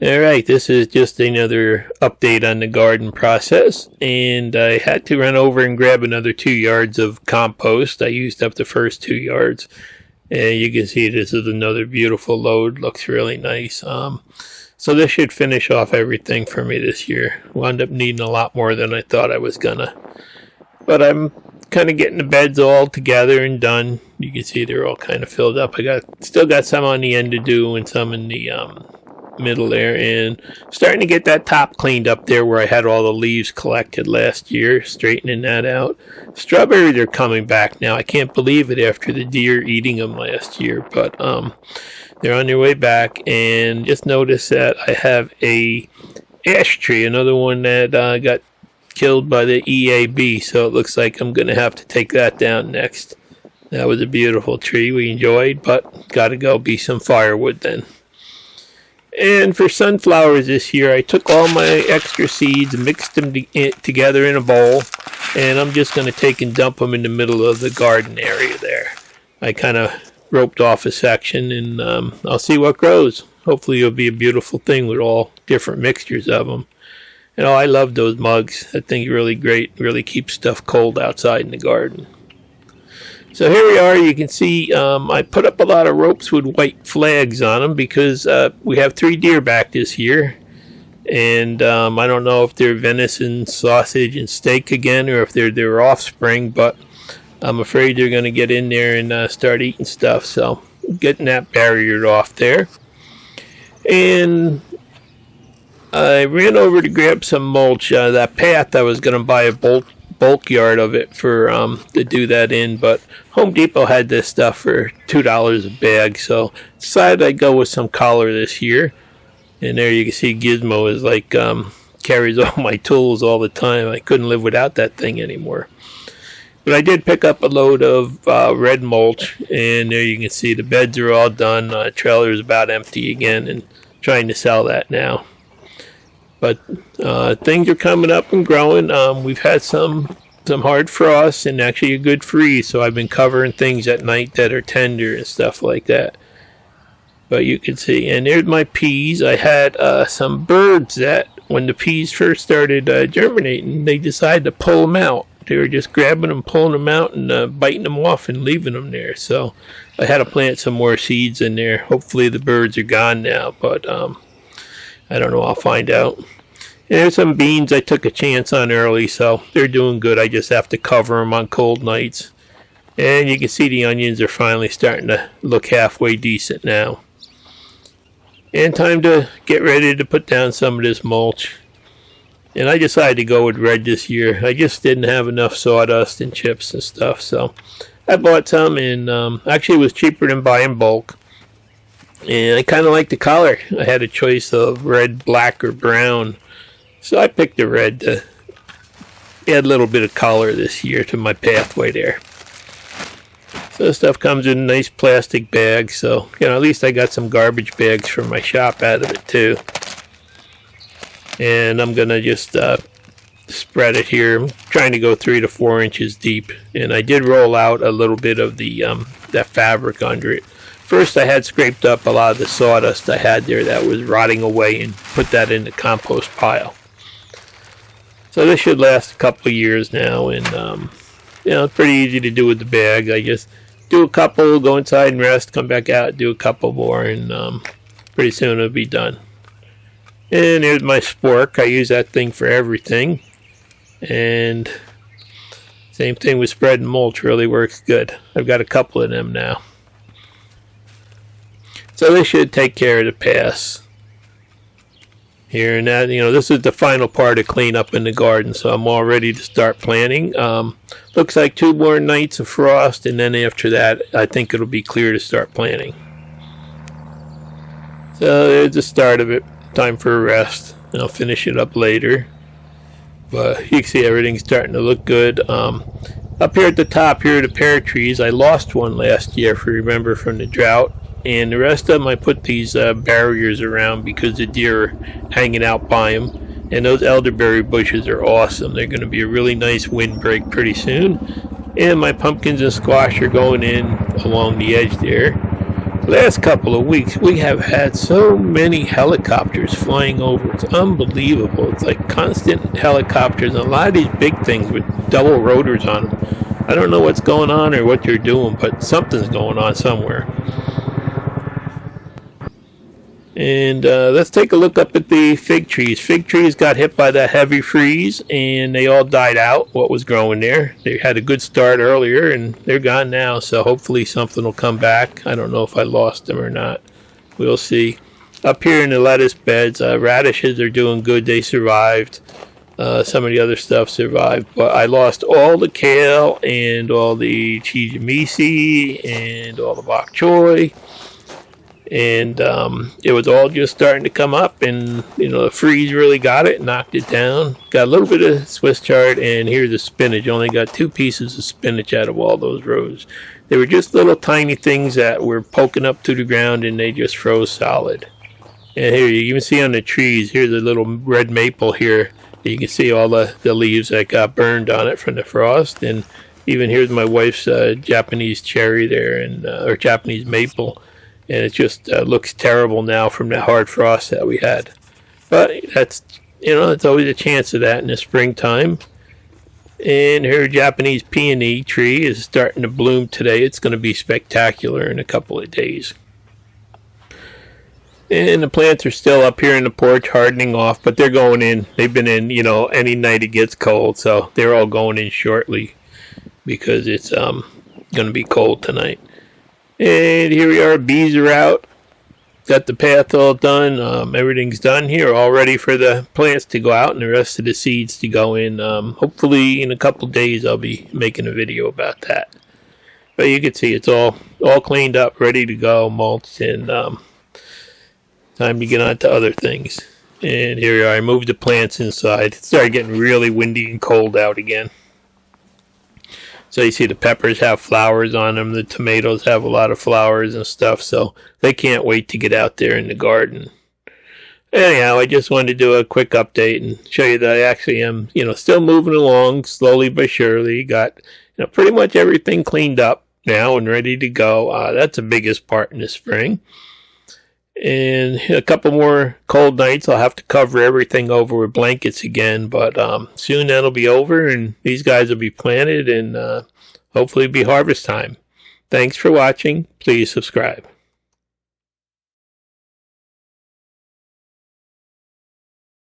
Alright, this is just another update on the garden process, and I had to run over and grab another 2 yards of compost. I used up the first 2 yards, and you can see this is another beautiful load. Looks really nice. So this should finish off everything for me this year. Wound up needing a lot more than I thought I was gonna. But I'm kind of getting the beds all together and done. You can see they're all kind of filled up. Still got some on the end to do and some in the middle there, and starting to get that top cleaned up there where I had all the leaves collected last year, straightening that out. Strawberries are coming back now. I can't believe it after the deer eating them last year, but they're on their way back. And just notice that I have a ash tree, another one that got killed by the EAB, so it looks like I'm gonna have to take that down next. That was a beautiful tree we enjoyed, but gotta go be some firewood then. And for sunflowers this year, I took all my extra seeds, mixed them together in a bowl, and I'm just going to take and dump them in the middle of the garden area there. I kind of roped off a section, and I'll see what grows. Hopefully it'll be a beautiful thing with all different mixtures of them. And I love those mugs. I think they're really great. Really keeps stuff cold outside in the garden. So here we are. You can see I put up a lot of ropes with white flags on them because we have 3 deer back this year. And I don't know if they're venison, sausage, and steak again, or if they're their offspring, but I'm afraid they're going to get in there and start eating stuff. So getting that barriered off there. And I ran over to grab some mulch. That path, I was going to buy a bulk yard of it for to do that in, but Home Depot had this stuff for $2 a bag, so decided I'd go with some collar this year. And there you can see Gizmo is like carries all my tools all the time. I couldn't live without that thing anymore. But I did pick up a load of red mulch, and there you can see the beds are all done. Trailer is about empty again, and trying to sell that now. But things are coming up and growing. We've had some hard frost and actually a good freeze, so I've been covering things at night that are tender and stuff like that. But you can see, and there's my peas. I had some birds that, when the peas first started germinating, they decided to pull them out. They were just grabbing them, pulling them out, and biting them off and leaving them there. So I had to plant some more seeds in there. Hopefully the birds are gone now, but I don't know. I'll find out. And there's some beans I took a chance on early, so they're doing good. I just have to cover them on cold nights. And you can see the onions are finally starting to look halfway decent now. And time to get ready to put down some of this mulch. And I decided to go with red this year. I just didn't have enough sawdust and chips and stuff, so I bought some, and actually it was cheaper than buying bulk. And I kind of like the color. I had a choice of red, black, or brown. So I picked the red to add a little bit of color this year to my pathway there. So this stuff comes in a nice plastic bag. So, at least I got some garbage bags from my shop out of it too. And I'm going to just spread it here. I'm trying to go 3 to 4 inches deep. And I did roll out a little bit of the that fabric under it. First, I had scraped up a lot of the sawdust I had there that was rotting away and put that in the compost pile. So this should last a couple of years now, and it's pretty easy to do with the bag. I just do a couple, go inside and rest, come back out, do a couple more, and pretty soon it'll be done. And there's my spork. I use that thing for everything. And same thing with spreading mulch, really works good. I've got a couple of them now. So this should take care of the pass here. And that, this is the final part of cleanup in the garden, so I'm all ready to start planting. Looks like 2 more nights of frost, and then after that, I think it'll be clear to start planting. So there's the start of it. Time for a rest. I'll finish it up later. But you can see everything's starting to look good. Up here at the top, here are the pear trees. I lost one last year, if you remember, from the drought. And the rest of them, I put these barriers around because the deer are hanging out by them. And those elderberry bushes are awesome. They're going to be a really nice windbreak pretty soon. And my pumpkins and squash are going in along the edge there. last couple of weeks, we have had so many helicopters flying over. It's unbelievable. It's like constant helicopters. And a lot of these big things with double rotors on them. I don't know what's going on or what they're doing, but something's going on somewhere. And let's take a look up at the fig trees. Fig trees got hit by that heavy freeze, and they all died out, what was growing there. They had a good start earlier, and they're gone now, so hopefully something will come back. I don't know if I lost them or not. We'll see. Up here in the lettuce beds, radishes are doing good. They survived. Some of the other stuff survived, but I lost all the kale and all the chijimisi and all the bok choy. And it was all just starting to come up, and the freeze really got it, knocked it down. Got a little bit of Swiss chard, and here's the spinach. Only got 2 pieces of spinach out of all those rows. They were just little tiny things that were poking up to the ground, and they just froze solid. And here you can see on the trees, here's a little red maple here. You can see all the leaves that got burned on it from the frost. And even here's my wife's Japanese cherry there, and or Japanese maple. And it just looks terrible now from that hard frost that we had. But that's, it's always a chance of that in the springtime. And her Japanese peony tree is starting to bloom today. It's going to be spectacular in a couple of days. And the plants are still up here in the porch hardening off, but they're going in. They've been in, any night it gets cold. So they're all going in shortly because it's going to be cold tonight. And here we are, bees are out. Got the path all done. Everything's done here, all ready for the plants to go out and the rest of the seeds to go in. Hopefully in a couple days I'll be making a video about that. But you can see it's all cleaned up, ready to go, mulched, and time to get on to other things. And here we are, I moved the plants inside. It started getting really windy and cold out again. So you see the peppers have flowers on them. The tomatoes have a lot of flowers and stuff. So they can't wait to get out there in the garden. Anyhow, I just wanted to do a quick update and show you that I actually am, still moving along slowly but surely. Got, pretty much everything cleaned up now and ready to go. That's the biggest part in the spring. And a couple more cold nights, I'll have to cover everything over with blankets again. But soon that'll be over, and these guys will be planted, and hopefully be harvest time. Thanks for watching. Please subscribe.